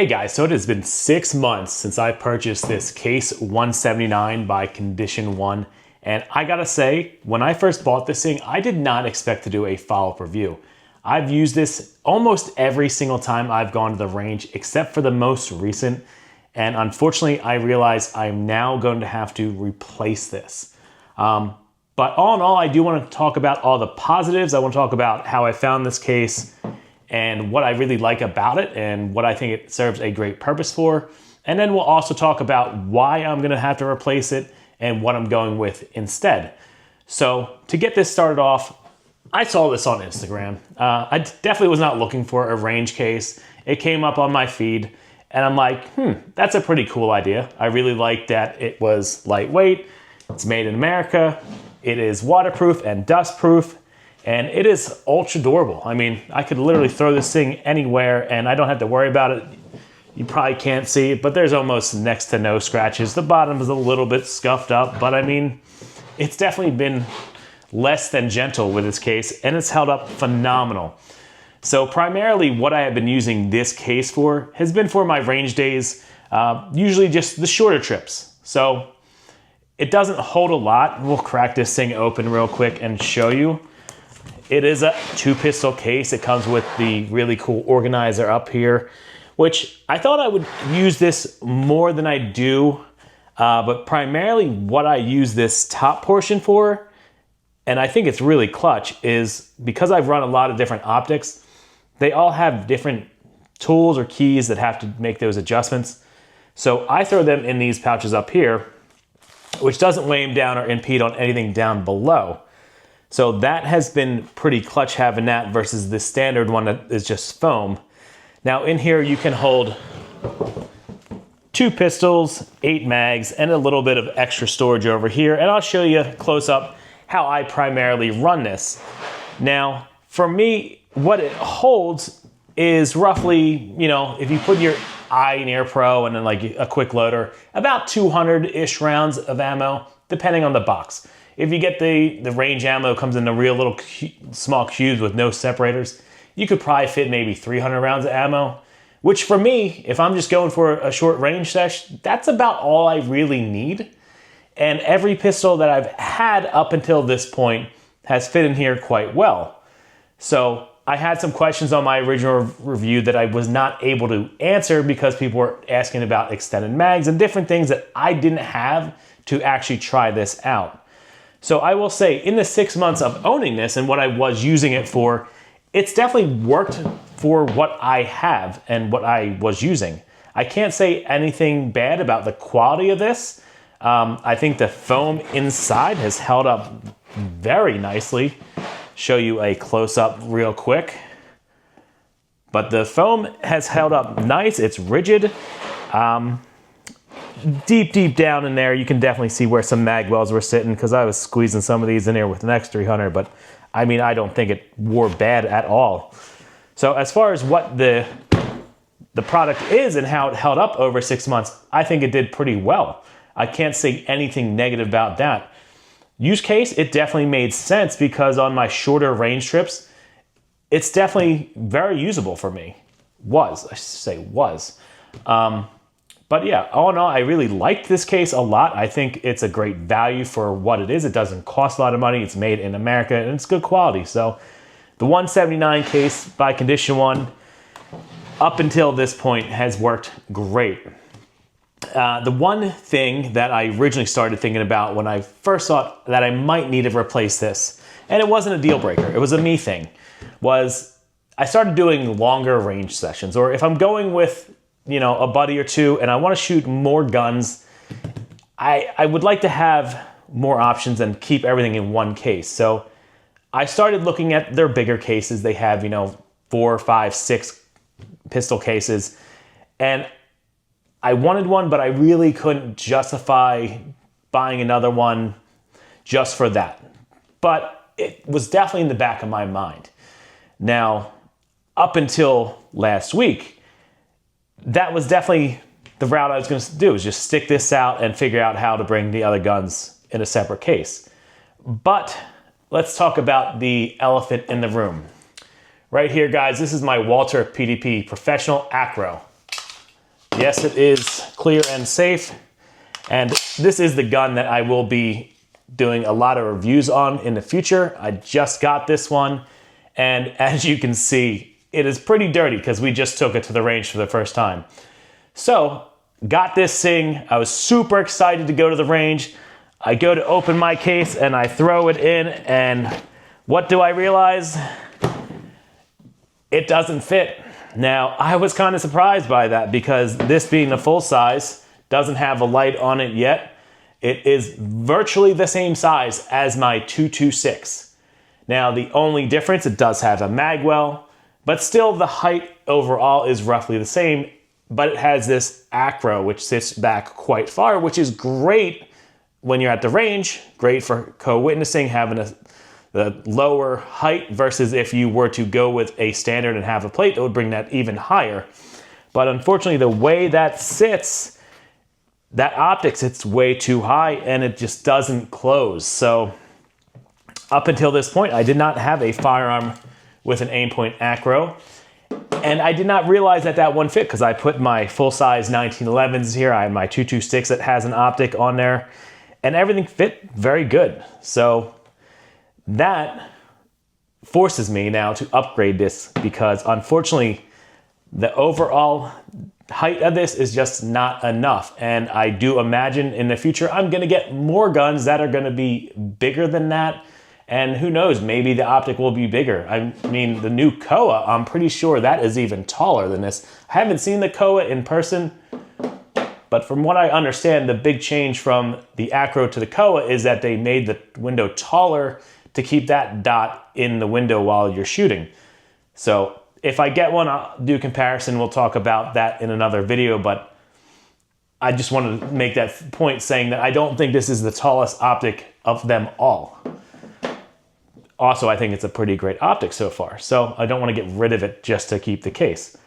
Hey guys, so it has been 6 months since I purchased this case 179 by Condition1, and I gotta say, when I first bought this thing, I did not expect to do a follow-up review. I've used this almost every single time I've gone to the range, except for the most recent, and unfortunately, I realize I'm now going to have to replace this. But all in all, I do want to talk about all the positives. I want to talk about how I found this case and what I really like about it and what I think it serves a great purpose for. And then we'll also talk about why I'm gonna have to replace it and what I'm going with instead. So to get this started off, I saw this on Instagram. I definitely was not looking for a range case. It came up on my feed and I'm like, that's a pretty cool idea. I really like that it was lightweight, it's made in America, it is waterproof and dustproof, and it is ultra durable. I mean, I could literally throw this thing anywhere and I don't have to worry about it. You probably can't see it, but there's almost next to no scratches. The bottom is a little bit scuffed up, but I mean, it's definitely been less than gentle with this case, and it's held up phenomenal. So primarily what I have been using this case for has been for my range days, usually just the shorter trips. So it doesn't hold a lot. We'll crack this thing open real quick and show you. It is a 2-pistol case. It comes with the really cool organizer up here, which I thought I would use this more than I do, but primarily what I use this top portion for, and I think it's really clutch, is because I've run a lot of different optics, they all have different tools or keys that have to make those adjustments. So I throw them in these pouches up here, which doesn't weigh them down or impede on anything down below. So that has been pretty clutch having that versus the standard one that is just foam. Now in here you can hold 2 pistols, 8 mags, and a little bit of extra storage over here. And I'll show you close up how I primarily run this. Now for me, what it holds is roughly, you know, if you put your eye in Air Pro and then like a quick loader, about 200-ish rounds of ammo, depending on the box. If you get the range ammo, comes in a real little small cubes with no separators, you could probably fit maybe 300 rounds of ammo, which for me, if I'm just going for a short range sesh, that's about all I really need. And every pistol that I've had up until this point has fit in here quite well. So I had some questions on my original review that I was not able to answer because people were asking about extended mags and different things that I didn't have to actually try this out. So I will say, in the 6 months of owning this and what I was using it for, it's definitely worked for what I have and what I was using. I can't say anything bad about the quality of this. I think the foam inside has held up very nicely. Show you a close-up real quick. But the foam has held up nice, it's rigid. Deep down in there, you can definitely see where some mag wells were sitting because I was squeezing some of these in there with an X300, but I mean, I don't think it wore bad at all. So as far as what the product is and how it held up over 6 months, I think it did pretty well. I can't say anything negative about that. Use case, it definitely made sense because on my shorter range trips, it's definitely very usable for me. I should say was. But yeah, all in all, I really liked this case a lot. I think it's a great value for what it is. It doesn't cost a lot of money. It's made in America and it's good quality. So the 179 case by Condition1 up until this point has worked great. The one thing that I originally started thinking about when I first thought that I might need to replace this, and it wasn't a deal breaker, it was a me thing, was I started doing longer range sessions. Or if I'm going with, you know, a buddy or two and I want to shoot more guns, I would like to have more options and keep everything in one case. So I started looking at their bigger cases. They have, you know, 4, 5, 6 pistol cases, and I wanted one, but I really couldn't justify buying another one just for that. But it was definitely in the back of my mind. Now, up until last week, that was definitely the route I was going to do, is just stick this out and figure out how to bring the other guns in a separate case. But let's talk about the elephant in the room. Right here, guys, this is my Walther PDP Professional ACRO. Yes, it is clear and safe. And this is the gun that I will be doing a lot of reviews on in the future. I just got this one. And as you can see, it is pretty dirty because we just took it to the range for the first time. So, got this thing. I was super excited to go to the range. I go to open my case and I throw it in, and what do I realize? It doesn't fit. Now, I was kind of surprised by that because this being the full size doesn't have a light on it yet. It is virtually the same size as my 226. Now, the only difference, it does have a mag well, but still the height overall is roughly the same, but it has this ACRO, which sits back quite far, which is great when you're at the range, great for co-witnessing, having the lower height versus if you were to go with a standard and have a plate, that would bring that even higher. But unfortunately, the way that sits, that optic sits way too high and it just doesn't close. So up until this point, I did not have a firearm with an Aimpoint ACRO. And I did not realize that that one fit because I put my full-size 1911s here. I have my 226 that has an optic on there. And everything fit very good. So that forces me now to upgrade this because unfortunately the overall height of this is just not enough. And I do imagine in the future I'm gonna get more guns that are gonna be bigger than that. And who knows, maybe the optic will be bigger. I mean, the new Koa, I'm pretty sure that is even taller than this. I haven't seen the Koa in person, but from what I understand, the big change from the ACRO to the Koa is that they made the window taller to keep that dot in the window while you're shooting. So if I get one, I'll do a comparison. We'll talk about that in another video, but I just wanted to make that point saying that I don't think this is the tallest optic of them all. Also, I think it's a pretty great optic so far, so I don't want to get rid of it just to keep the case.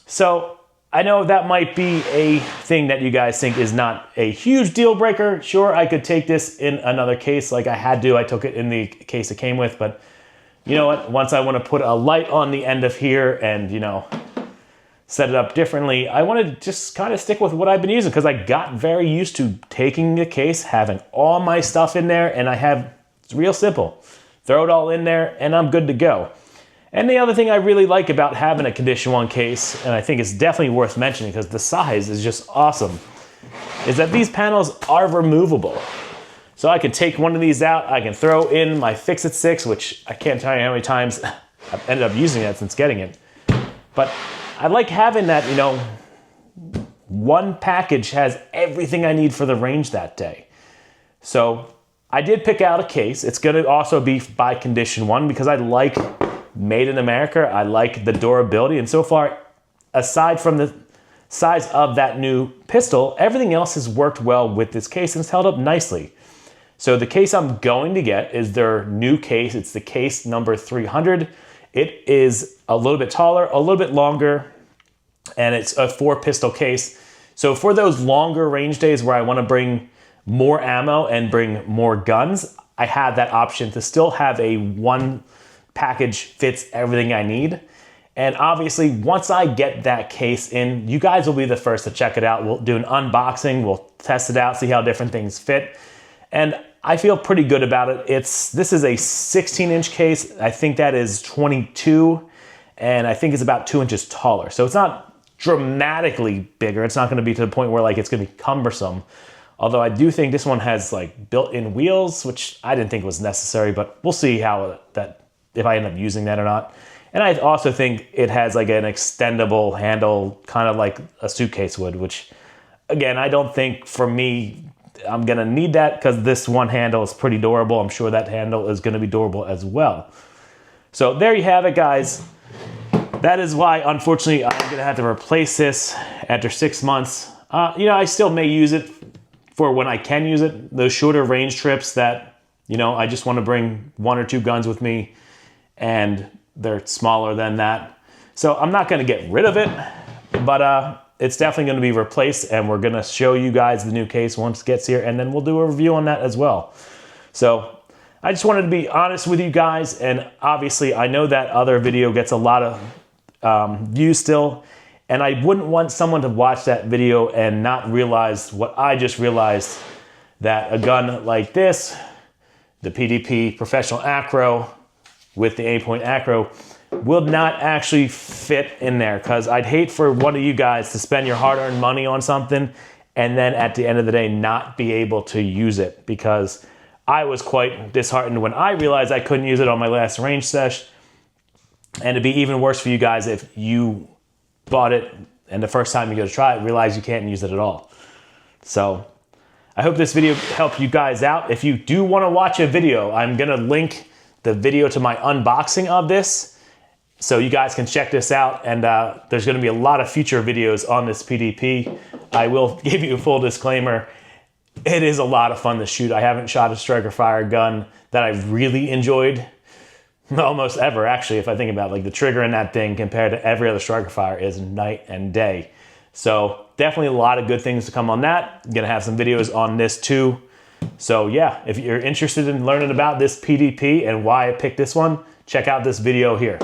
So I know that might be a thing that you guys think is not a huge deal breaker. Sure, I could take this in another case like I had to. I took it in the case it came with, but you know what? Once I want to put a light on the end of here and, you know, set it up differently, I want to just kind of stick with what I've been using because I got very used to taking the case, having all my stuff in there, and it's real simple. Throw it all in there and I'm good to go. And the other thing I really like about having a Condition1 case, and I think it's definitely worth mentioning because the size is just awesome, is that these panels are removable. So I can take one of these out, I can throw in my Fix-It 6, which I can't tell you how many times I've ended up using that since getting it. But I like having that, you know, one package has everything I need for the range that day. So I did pick out a case. It's gonna also be by Condition1 because I like made in America. I like the durability, and so far, aside from the size of that new pistol, everything else has worked well with this case and it's held up nicely. So the case I'm going to get is their new case. It's the case number 300. It is a little bit taller, a little bit longer, and it's a 4-pistol case. So for those longer range days where I want to bring more ammo and bring more guns, I have that option to still have a one package fits everything I need. And obviously, once I get that case in, you guys will be the first to check it out. We'll do an unboxing, we'll test it out, see how different things fit. And I feel pretty good about it. This is a 16-inch case. I think that is 22, and I think it's about 2 inches taller. So it's not dramatically bigger. It's not gonna be to the point where like it's gonna be cumbersome. Although I do think this one has like built-in wheels, which I didn't think was necessary, but we'll see how if I end up using that or not. And I also think it has like an extendable handle, kind of like a suitcase would, which again, I don't think for me, I'm gonna need that because this one handle is pretty durable. I'm sure that handle is gonna be durable as well. So there you have it, guys. That is why, unfortunately, I'm gonna have to replace this after 6 months. You know, I still may use it for when I can use it. Those shorter range trips that, you know, I just wanna bring 1 or 2 guns with me and they're smaller than that. So I'm not gonna get rid of it, but it's definitely gonna be replaced, and we're gonna show you guys the new case once it gets here, and then we'll do a review on that as well. So I just wanted to be honest with you guys, and obviously I know that other video gets a lot of views still, And I wouldn't want someone to watch that video and not realize what I just realized, that a gun like this, the PDP Professional ACRO with the Aimpoint ACRO, will not actually fit in there, because I'd hate for one of you guys to spend your hard-earned money on something and then at the end of the day not be able to use it, because I was quite disheartened when I realized I couldn't use it on my last range sesh. And it'd be even worse for you guys if you bought it and the first time you go to try it, realize you can't use it at all. So I hope this video helped you guys out. If you do want to watch a video, I'm going to link the video to my unboxing of this so you guys can check this out. And there's going to be a lot of future videos on this PDP. I will give you a full disclaimer. It is a lot of fun to shoot. I haven't shot a striker fire gun that I've really enjoyed almost ever, actually, if I think about it. Like, the trigger in that thing compared to every other striker fire is night and day. So definitely a lot of good things to come on that. I'm gonna have some videos on this too. So yeah, if you're interested in learning about this PDP and why I picked this one, check out this video here.